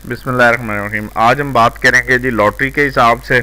बिस्मिल्लाहिर्रहमानिर्रहीम। आज हम बात करेंगे जी लॉटरी के हिसाब से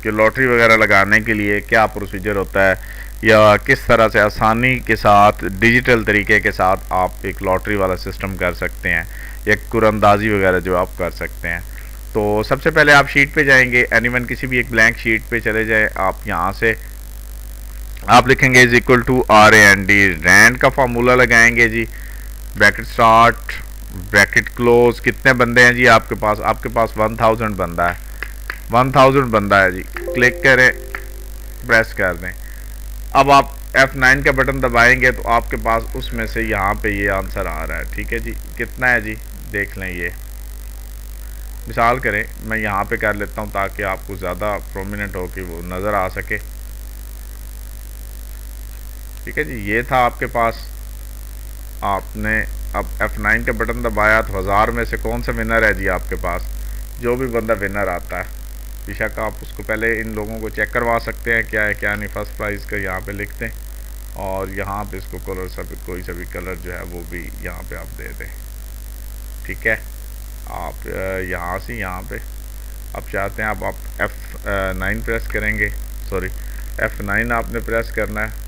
कि लॉटरी वगैरह लगाने के लिए क्या प्रोसीजर होता है या किस तरह से आसानी के साथ डिजिटल तरीके के साथ आप एक लॉटरी वाला सिस्टम कर सकते हैं या कुरंदाजी वगैरह जो आप कर सकते हैं। तो सबसे पहले आप शीट पे जाएंगे, एनीवन किसी भी एक ब्लैंक शीट पे चले जाएं। आप यहाँ से आप लिखेंगे is equal to RAND, rand का फार्मूला लगाएंगे जी, ब्रैकेट स्टार्ट ब्रैकेट क्लोज। कितने बंदे हैं जी आपके पास? आपके पास 1000 बंदा है, 1000 बंदा है जी। क्लिक करें, प्रेस कर दें। अब आप F9 का बटन दबाएंगे तो आपके पास उसमें से यहाँ पे ये आंसर आ रहा है। ठीक है जी, कितना है जी देख लें। ये मिसाल करें मैं यहाँ पे कर लेता हूँ ताकि आपको ज़्यादा प्रोमिनेंट हो कि वो नज़र आ सके। ठीक है जी, ये था आपके पास। आपने अब F9 का बटन दबाया तो 1000 में से कौन सा विनर है जी आपके पास? जो भी बंदा विनर आता है बेशक आप उसको पहले इन लोगों को चेक करवा सकते हैं क्या है क्या नहीं। फर्स्ट प्राइज़ का यहाँ पे लिखते हैं और यहाँ पे इसको कलर सभी कोई सा भी कलर जो है वो भी यहाँ पे आप दे दें। ठीक है, आप यहाँ से यहाँ पे आप चाहते हैं आप F9 प्रेस करेंगे, सॉरी F9 आपने प्रेस करना है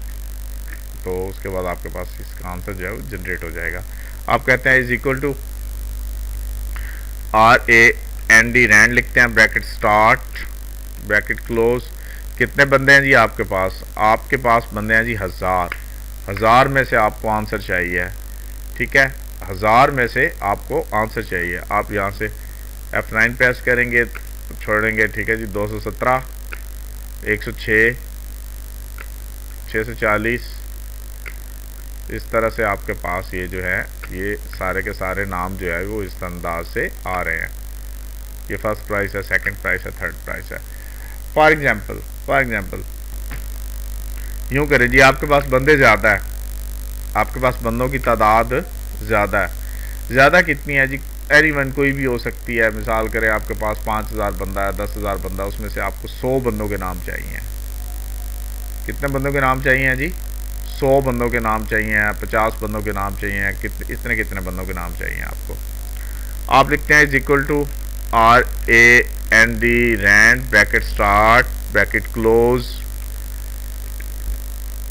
तो उसके बाद आपके पास इसका आंसर जो है वो जनरेट हो जाएगा। आप कहते हैं is equal to RAND, rand लिखते हैं, ब्रैकेट स्टार्ट ब्रैकेट क्लोज। कितने बंदे हैं जी आपके पास? आपके पास बंदे हैं जी 1000 में से आपको आंसर चाहिए। ठीक है, 1000 में से आपको आंसर चाहिए। आप यहाँ से F9 प्रेस करेंगे छोड़ेंगे। ठीक है जी, 217 106 640 इस तरह से आपके पास ये जो है ये सारे के सारे नाम जो है वो इस अंदाज से आ रहे हैं। ये फर्स्ट प्राइस है, सेकंड प्राइस है, थर्ड प्राइस है। फॉर एग्जांपल यूँ करें जी, आपके पास बंदे ज़्यादा है, आपके पास बंदों की तादाद ज़्यादा है। ज़्यादा कितनी है जी? एनीवन कोई भी हो सकती है। मिसाल करें आपके पास 5000 बंदा है, 10000 बंदा, उसमें से आपको 100 बंदों के नाम चाहिए। कितने बंदों के नाम चाहिए जी? 100 बंदों के नाम चाहिए, 50 बंदों के नाम चाहिए, कितने बंदों के नाम चाहिए आपको? आप लिखते हैं is equal to RAND, rand bracket start bracket close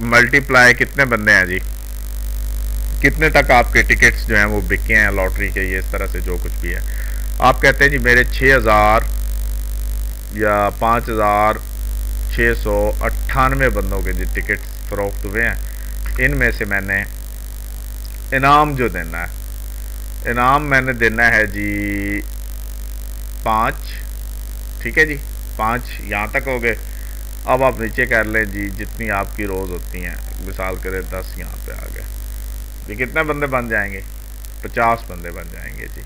multiply. कितने बंदे हैं जी? कितने तक आपके टिकट्स जो हैं वो बिके हैं लॉटरी के, ये इस तरह से जो कुछ भी है। आप कहते हैं जी मेरे 6000 या 5698 बंदों के जी टिकट्स फरोख्त हुए हैं। इनमें से मैंने इनाम जो देना है, इनाम मैंने देना है जी 5। ठीक है जी, 5 यहाँ तक हो गए। अब आप नीचे कर लें जी जितनी आपकी रोज़ होती हैं, मिसाल करें 10 यहाँ पे आ गए। ये कितने बंदे बन जाएंगे? 50 बंदे बन जाएंगे जी।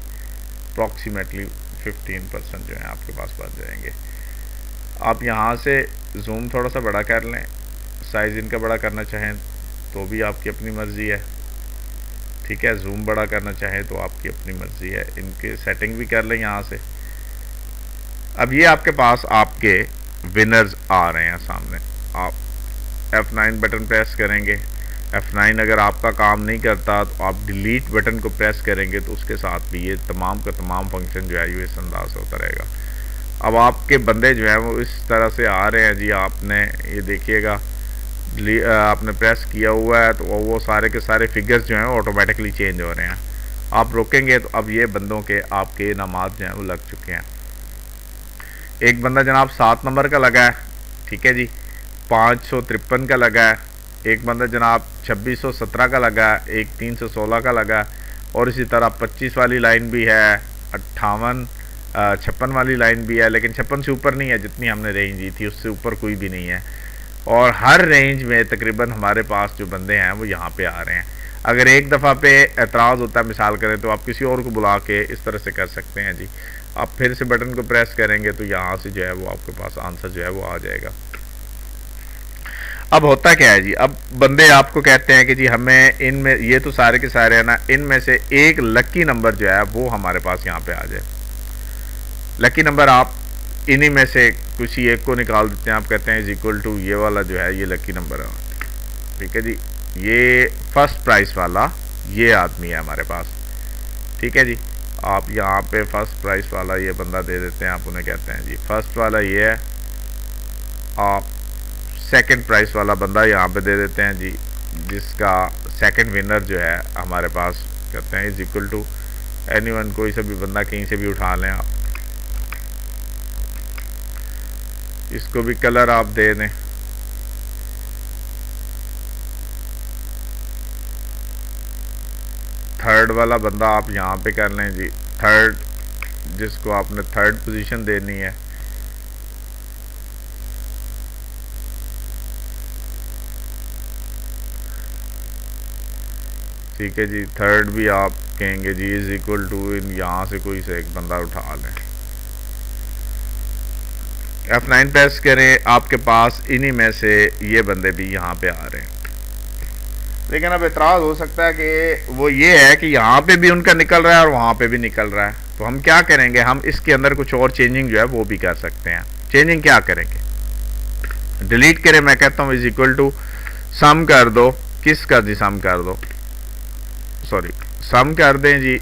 अप्रॉक्सीमेटली 15% जो है आपके पास बन जाएंगे। आप यहाँ से जूम थोड़ा सा बड़ा कर लें, साइज़ इनका बड़ा करना चाहें तो भी आपकी अपनी मर्ज़ी है। ठीक है, जूम बड़ा करना चाहें तो आपकी अपनी मर्ज़ी है। इनके सेटिंग भी कर लें यहाँ से। अब ये आपके पास आपके विनर्स आ रहे हैं सामने। आप F9 बटन प्रेस करेंगे। F9 अगर आपका काम नहीं करता तो आप डिलीट बटन को प्रेस करेंगे तो उसके साथ भी ये तमाम का तमाम फंक्शन जो है ये इस अंदाज से होता रहेगा। अब आपके बंदे जो हैं वो इस तरह से आ रहे हैं जी। आपने ये देखिएगा आपने प्रेस किया हुआ है तो वो सारे के सारे फिगर्स जो हैं ऑटोमेटिकली चेंज हो रहे हैं। आप रोकेंगे तो अब ये बंदों के आपके इनामात जो हैं वो लग चुके हैं। एक बंदा जनाब 7 नंबर का लगा है। ठीक है जी, 553 का लगा है। एक बंदा जनाब 2617 का लगा है, एक 316 का लगा है और इसी तरह 25 वाली लाइन भी है, 56 वाली लाइन भी है, लेकिन 56 से ऊपर नहीं है। जितनी हमने रेंज दी थी उससे ऊपर कोई भी नहीं है। और हर रेंज में तकरीबन हमारे पास जो बंदे हैं वो यहाँ पे आ रहे हैं। अगर एक दफ़ा पे एतराज़ होता है मिसाल करें तो आप किसी और को बुला के इस तरह से कर सकते हैं जी। आप फिर से बटन को प्रेस करेंगे तो यहाँ से जो है वो आपके पास आंसर जो है वो आ जाएगा। अब होता क्या है जी, अब बंदे आपको कहते हैं कि जी हमें इनमें ये तो सारे के सारे हैं ना, इनमें से एक लकी नंबर जो है वो हमारे पास यहाँ पे आ जाए। लकी नंबर आप इन्हीं में से कुछ ही एक को निकाल देते हैं। आप कहते हैं इज इक्वल टू ये वाला जो है ये लकी नंबर है। ठीक है जी, ये फर्स्ट प्राइस वाला ये आदमी है हमारे पास। ठीक है जी, आप यहाँ पे फर्स्ट प्राइस वाला ये बंदा दे देते हैं, आप उन्हें कहते हैं जी फर्स्ट वाला ये है, आप सेकंड प्राइस वाला बंदा यहाँ पे दे देते हैं जी, जिसका सेकंड विनर जो है हमारे पास कहते हैं इज इक्वल टू एनीवन, कोई सा भी बंदा कहीं से भी उठा लें आप, इसको भी कलर आप दे दें। थर्ड वाला बंदा आप यहाँ पे कर लें जी, थर्ड जिसको आपने थर्ड पोजीशन देनी है, ठीक है जी। थर्ड भी आप कहेंगे जी इज इक्वल टू इन, यहाँ से कोई से एक बंदा उठा लें, F9 प्रेस करें, आपके पास इन्हीं में से ये बंदे भी यहाँ पे आ रहे हैं। लेकिन अब एतराज़ हो सकता है कि वो ये है कि यहाँ पे भी उनका निकल रहा है और वहाँ पे भी निकल रहा है, तो हम क्या करेंगे, हम इसके अंदर कुछ और चेंजिंग जो है वो भी कर सकते हैं। चेंजिंग क्या करेंगे, डिलीट करें, मैं कहता हूँ इज इक्वल टू सम कर दो, किसका जी सम कर दो, सॉरी सम कर दें जी,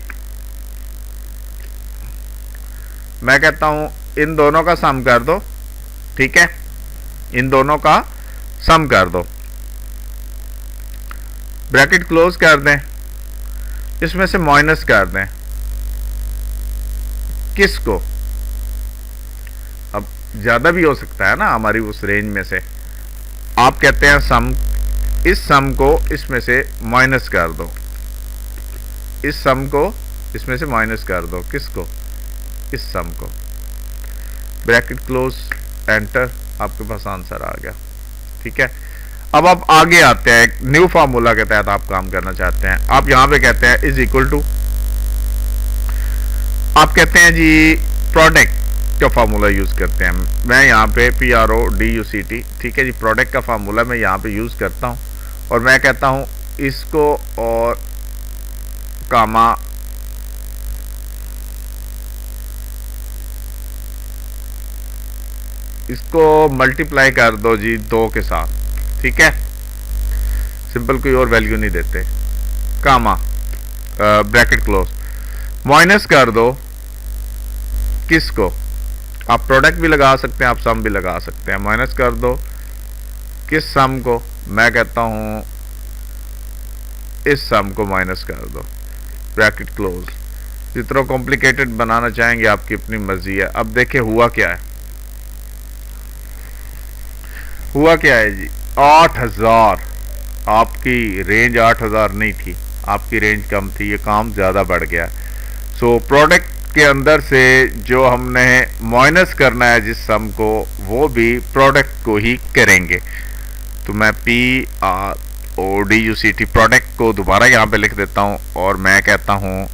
मैं कहता हूँ इन दोनों का सम कर दो, ठीक है, इन दोनों का सम कर दो, ब्रैकेट क्लोज कर दें, इसमें से माइनस कर दें, किसको, अब ज्यादा भी हो सकता है ना हमारी उस रेंज में से, आप कहते हैं सम, इस सम को इसमें से माइनस कर दो, इस सम को इसमें से माइनस कर दो, किसको, इस सम को, ब्रैकेट क्लोज, एंटर, आपके पास आंसर आ गया, ठीक है। अब आप आगे आते हैं, एक न्यू फार्मूला के तहत आप काम करना चाहते हैं, आप यहां पे कहते हैं इज इक्वल टू, आप कहते हैं जी प्रोडक्ट का फार्मूला यूज करते हैं, मैं यहाँ पे PRODUCT, ठीक है जी, प्रोडक्ट का फार्मूला मैं यहाँ पे यूज करता हूँ, और मैं कहता हूँ इसको और कामा इसको मल्टीप्लाई कर दो जी 2 के साथ, ठीक है, सिंपल, कोई और वैल्यू नहीं देते, कामा ब्रैकेट क्लोज, माइनस कर दो, किसको, आप प्रोडक्ट भी लगा सकते हैं, आप सम भी लगा सकते हैं, माइनस कर दो किस सम को, मैं कहता हूं इस सम को माइनस कर दो, ब्रैकेट क्लोज, जितना कॉम्प्लिकेटेड बनाना चाहेंगे आपकी अपनी मर्जी है। अब देखिए हुआ क्या है, हुआ क्या है जी, 8000, आपकी रेंज 8000 नहीं थी, आपकी रेंज कम थी, ये काम ज़्यादा बढ़ गया। सो प्रोडक्ट के अंदर से जो हमने माइनस करना है जिस सम को, वो भी प्रोडक्ट को ही करेंगे, तो मैं PRODUCT प्रोडक्ट को दोबारा यहाँ पे लिख देता हूँ, और मैं कहता हूँ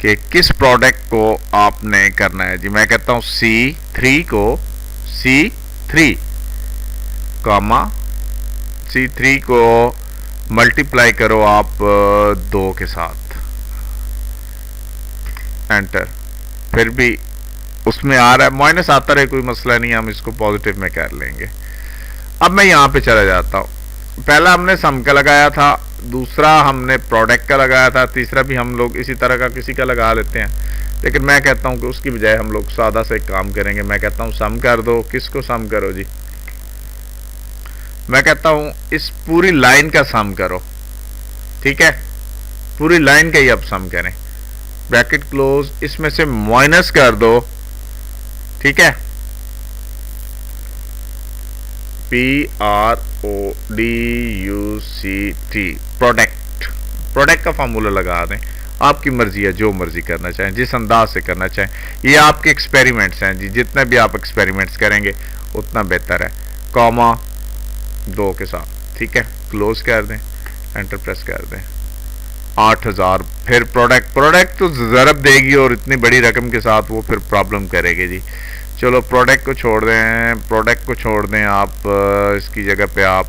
कि किस प्रोडक्ट को आपने करना है जी, मैं कहता हूँ C3 को, C3 कामा C3 को मल्टीप्लाई करो आप 2 के साथ, एंटर, फिर भी उसमें आ रहा है, माइनस आता रहे कोई मसला नहीं, हम इसको पॉजिटिव में कर लेंगे। अब मैं यहाँ पे चला जाता हूँ, पहला हमने सम का लगाया था, दूसरा हमने प्रोडक्ट का लगाया था, तीसरा भी हम लोग इसी तरह का किसी का लगा लेते हैं, लेकिन मैं कहता हूँ कि उसकी बजाय हम लोग सादा से काम करेंगे, मैं कहता हूँ सम कर दो, किसको सम करो जी, मैं कहता हूं इस पूरी लाइन का सम करो, ठीक है, पूरी लाइन का ही अब सम करें, ब्रैकेट क्लोज, इसमें से माइनस कर दो, ठीक है, PRODUCT प्रोडक्ट, प्रोडक्ट का फार्मूला लगा दें, आपकी मर्जी है, जो मर्जी करना चाहें, जिस अंदाज से करना चाहें, ये आपके एक्सपेरिमेंट्स हैं जी, जितने भी आप एक्सपेरिमेंट्स करेंगे उतना बेहतर है, कॉमा 2 के साथ, ठीक है, क्लोज कर दें, एंटर प्रेस कर दें, 8000, फिर प्रोडक्ट तो ज़रब देगी और इतनी बड़ी रकम के साथ वो फिर प्रॉब्लम करेगी जी। चलो प्रोडक्ट को छोड़ दें, प्रोडक्ट को छोड़ दें, आप इसकी जगह पे आप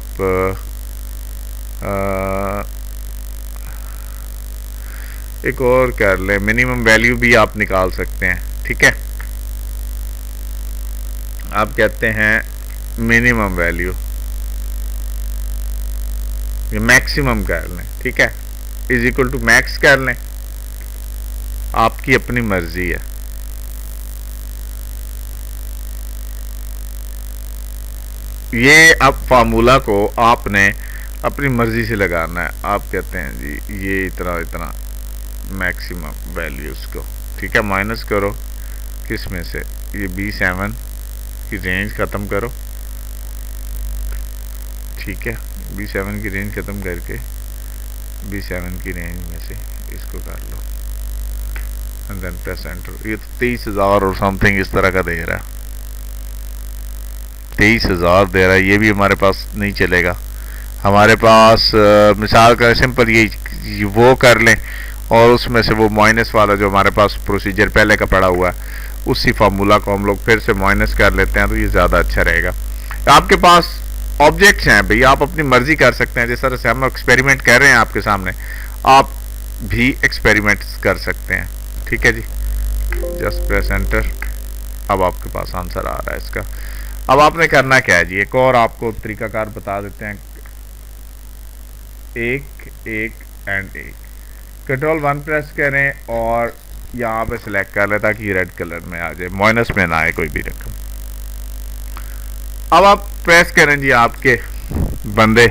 एक और कर लें, मिनिमम वैल्यू भी आप निकाल सकते हैं, ठीक है, आप कहते हैं मिनिमम वैल्यू, मैक्सिमम कर लें, ठीक है, इज इक्वल टू मैक्स कर लें, आपकी अपनी मर्जी है। ये अब फार्मूला को आपने अपनी मर्जी से लगाना है। आप कहते हैं जी ये इतना इतना मैक्सिमम वैल्यूज को, ठीक है, माइनस करो किस में से, ये B7 की रेंज ख़त्म करो, ठीक है, B7 की रेंज ख़त्म करके B7 की रेंज में से इसको कर लो एंड देन प्रेस एंटर। ये तो 23,000 और समथिंग इस तरह का दे रहा है, 23,000 दे रहा है। ये भी हमारे पास नहीं चलेगा। हमारे पास मिसाल का सिंपल ये वो कर लें और उसमें से वो माइनस वाला जो हमारे पास प्रोसीजर पहले का पड़ा हुआ है उसी फार्मूला को हम लोग फिर से माइनस कर लेते हैं, तो ये ज़्यादा अच्छा रहेगा। आपके पास ऑब्जेक्ट्स हैं भाई, आप अपनी मर्जी कर सकते हैं। जिस तरह से हम एक्सपेरिमेंट कर रहे हैं आपके सामने, आप भी एक्सपेरिमेंट कर सकते हैं, ठीक है जी। Just press enter. अब आपके पास आंसर आ रहा है इसका। अब आपने करना क्या है जी, एक और आपको तरीकाकार बता देते हैं। एक एंड एक, Ctrl+1 प्रेस करें और यहाँ पे सिलेक्ट कर लें ताकि रेड कलर में आ जाए, माइनस में ना आए कोई भी रकम। अब आप प्रेस करें जी, आपके बंदे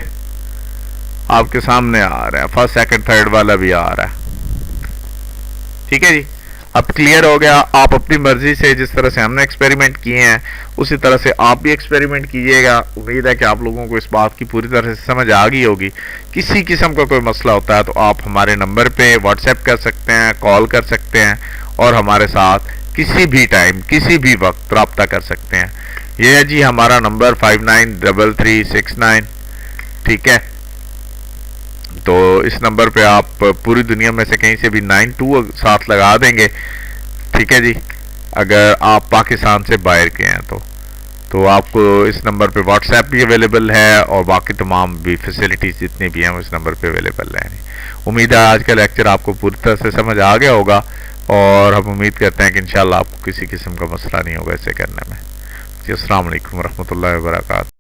आपके सामने आ रहा है, फर्स्ट सेकंड थर्ड वाला भी आ रहा है, ठीक है जी। अब क्लियर हो गया। आप अपनी मर्जी से जिस तरह से हमने एक्सपेरिमेंट किए हैं उसी तरह से आप भी एक्सपेरिमेंट कीजिएगा। उम्मीद है कि आप लोगों को इस बात की पूरी तरह से समझ आ गई होगी। किसी किस्म का कोई मसला होता है तो आप हमारे नंबर पे व्हाट्सएप कर सकते हैं, कॉल कर सकते हैं और हमारे साथ किसी भी टाइम किसी भी वक्त रब्ता कर सकते हैं। यह है जी हमारा नंबर 593369, ठीक है। तो इस नंबर पे आप पूरी दुनिया में से कहीं से भी 92 साथ लगा देंगे, ठीक है जी। अगर आप पाकिस्तान से बाहर के हैं तो आपको इस नंबर पे व्हाट्सएप भी अवेलेबल है और बाकी तमाम भी फैसिलिटीज़ जितनी भी हैं वो इस नंबर पे अवेलेबल हैं। उम्मीद है आज का लेक्चर आपको पूरी तरह से समझ आ गया होगा और हम उम्मीद करते हैं कि इंशाल्लाह आपको किसी किस्म का मसला नहीं होगा इसे करने में। जी, अस्सलाम वालेकुम रहमतुल्लाहि व बरकातहू।